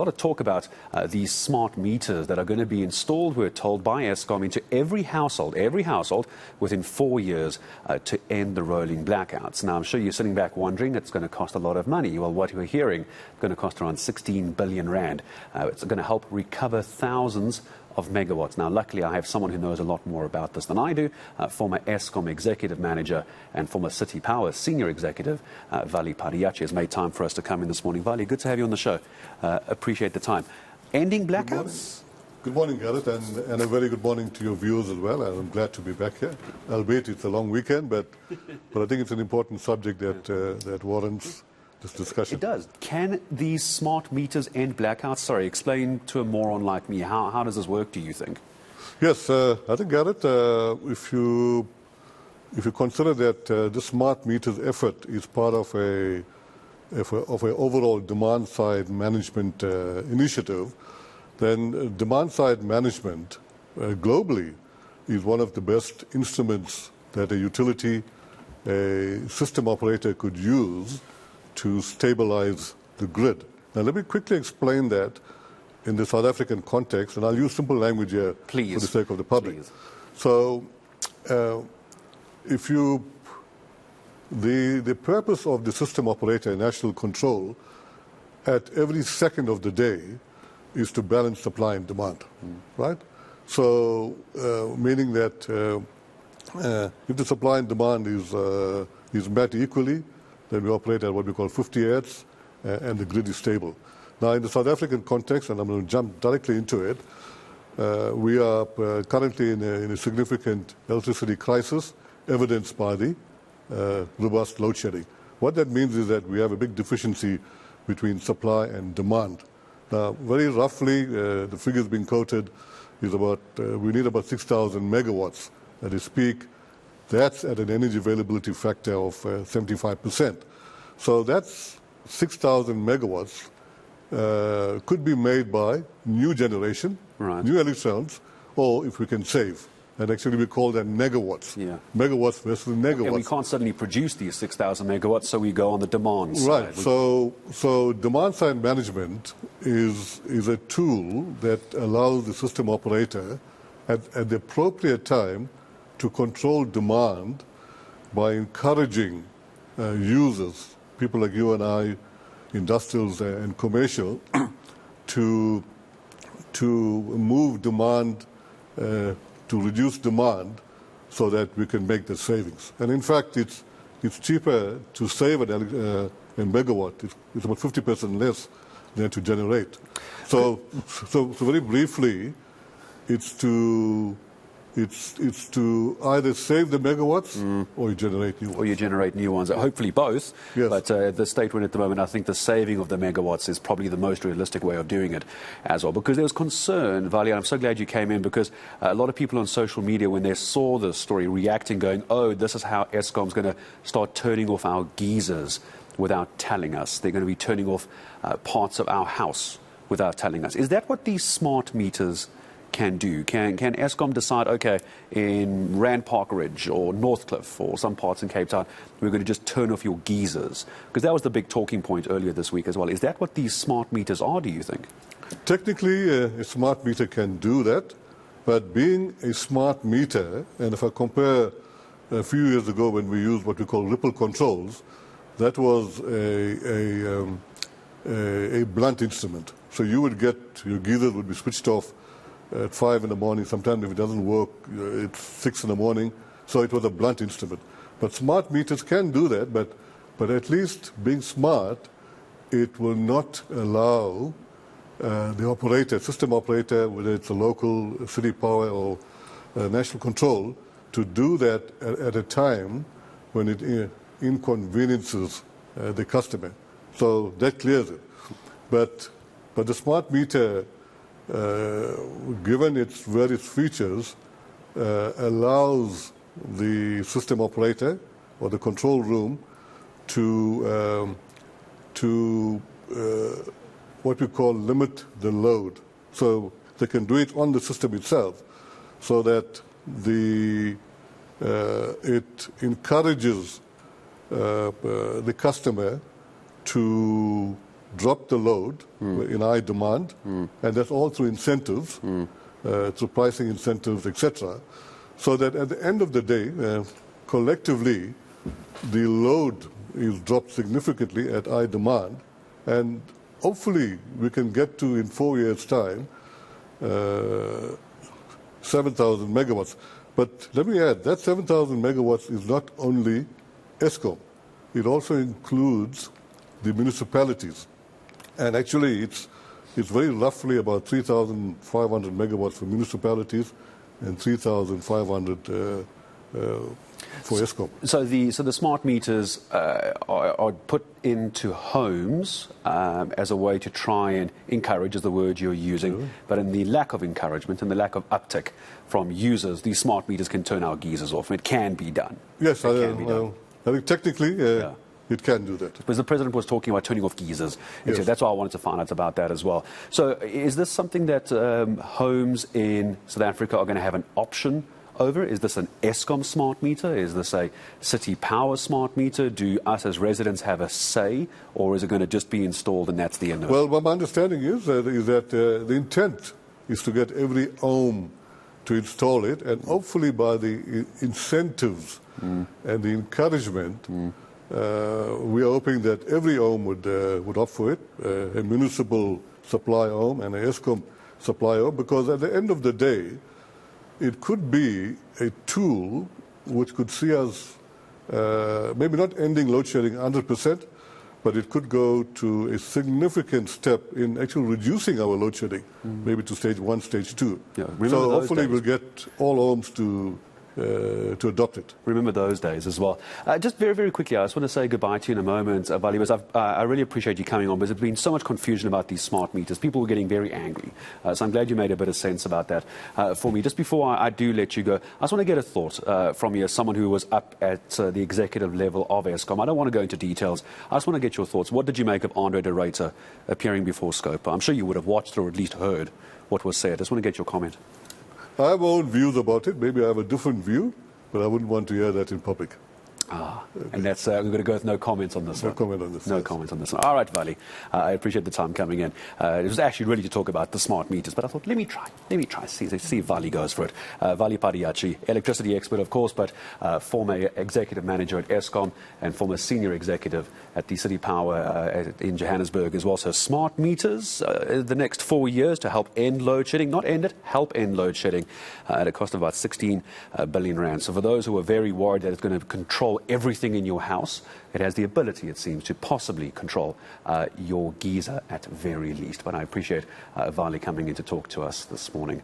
A lot of talk about these smart meters that are going to be installed, we're told, by Eskom into every household within 4 years to end the rolling blackouts. Now, I'm sure you're sitting back wondering, it's going to cost a lot of money. Well, what we're hearing, it's going to cost around 16 billion rand. It's going to help recover thousands of megawatts. Now, luckily, I have someone who knows a lot more about this than I do, former Eskom Executive Manager and former City Power Senior Executive, Vally Padayachee, has made time for us to come in this morning. Vally, good to have you on the show. Appreciate the time. Ending blackouts? Good morning, Gareth, and a very good morning to your viewers as well. I'm glad to be back here. Albeit it's a long weekend, but I think it's an important subject that warrants this discussion. It does. Can these smart meters end blackouts? Sorry, explain to a moron like me. How does this work, do you think? Yes, I think, Gareth, if you consider that the smart meters effort is part of a overall demand-side management initiative, then demand-side management globally is one of the best instruments that a utility, a system operator could use to stabilize the grid. Now, let me quickly explain that in the South African context, and I'll use simple language here Please. for the sake of the public. Please. So, the purpose of the system operator, national control, at every second of the day is to balance supply and demand, right? So, meaning that if the supply and demand is met equally, then we operate at what we call 50 Hertz, and the grid is stable. Now, in the South African context, and I'm going to jump directly into it, we are currently in a significant electricity crisis, evidenced by the robust load shedding. What that means is that we have a big deficiency between supply and demand. Now, very roughly, the figures being quoted is about, we need about 6,000 megawatts at its peak. That's at an energy availability factor of 75%. So that's 6,000 megawatts could be made by new generation, right, new electrons, or if we can save. And actually we call them megawatts. Yeah. Megawatts versus megawatts. And we can't suddenly produce these 6,000 megawatts, so we go on the demand side. Right. So demand side management is a tool that allows the system operator at the appropriate time to control demand by encouraging users, people like you and I, industrials and commercial, to move demand, to reduce demand so that we can make the savings. And in fact, it's cheaper to save a megawatt. It's about 50% less than to generate. So very briefly, it's to either save the megawatts or you generate new ones. Or you generate new ones. Hopefully both. Yes. But the statement at the moment, I think the saving of the megawatts is probably the most realistic way of doing it as well. Because there was concern, Vally, and I'm so glad you came in, because a lot of people on social media, when they saw this story, reacting, going, oh, this is how Eskom's going to start turning off our geysers without telling us. They're going to be turning off parts of our house without telling us. Is that what these smart meters can do? Can Eskom decide, okay, in Rand Park Ridge or Northcliffe or some parts in Cape Town, we're going to just turn off your geysers? Because that was the big talking point earlier this week as well. Is that what these smart meters are, do you think? Technically, a smart meter can do that, but being a smart meter, and if I compare a few years ago when we used what we call ripple controls, that was a blunt instrument. So you would get, your geysers would be switched off at 5 in the morning. Sometimes if it doesn't work, it's 6 in the morning. So it was a blunt instrument. But smart meters can do that, but at least being smart, it will not allow the operator, system operator, whether it's a local city power or national control, to do that at a time when it inconveniences the customer. So that clears it. But the smart meter, given its various features, allows the system operator or the control room to what we call limit the load. So they can do it on the system itself, so that it encourages the customer to drop the load in high demand, and that's all through incentives, through pricing incentives, etc., so that at the end of the day, collectively, the load is dropped significantly at high demand, and hopefully we can get to, in 4 years' time, 7,000 megawatts. But let me add, that 7,000 megawatts is not only Eskom. It also includes the municipalities. And actually, it's very roughly about 3,500 megawatts for municipalities and 3,500 for Eskom. So the smart meters are put into homes as a way to try and encourage, is the word you're using, but in the lack of encouragement and the lack of uptick from users, these smart meters can turn our geysers off. It can be done. Yes, I think technically it can do that. Because the president was talking about turning off geysers. Yes. That's why I wanted to find out about that as well. So is this something that homes in South Africa are going to have an option over? Is this an Eskom smart meter? Is this a city power smart meter? Do us as residents have a say, or is it going to just be installed and that's the end of it? Well, my understanding is that the intent is to get every home to install it, and hopefully by the incentives and the encouragement, we are hoping that every home would opt for it, a municipal supply home and a Eskom supply home, because at the end of the day, it could be a tool which could see us maybe not ending load shedding 100%, but it could go to a significant step in actually reducing our load shedding, maybe to stage 1, stage 2. Yeah, so hopefully we'll get all homes to adopt it. Remember those days as well. Just very, very quickly, I just want to say goodbye to you in a moment, Vally, because I really appreciate you coming on, because there's been so much confusion about these smart meters. People were getting very angry. So I'm glad you made a bit of sense about that for me. Just before I do let you go, I just want to get a thought from you as someone who was up at the executive level of Eskom. I don't want to go into details. I just want to get your thoughts. What did you make of Andre de Ruyter appearing before Scope? I'm sure you would have watched or at least heard what was said. I just want to get your comment. I have my own views about it. Maybe I have a different view, but I wouldn't want to hear that in public. And that's, we're going to go with no comments on this one. No comment on this. No comments on this one. All right, Vally. I appreciate the time coming in. It was actually really to talk about the smart meters, but I thought, let me try, see if Vally goes for it. Vally Padayachee, electricity expert, of course, but former executive manager at Eskom and former senior executive at the City Power in Johannesburg as well. So smart meters the next 4 years to help end load shedding, not end it, help end load shedding at a cost of about 16 billion rand. So for those who are very worried that it's going to control everything in your house, it has the ability, it seems, to possibly control your geyser at very least. But I appreciate Vally coming in to talk to us this morning.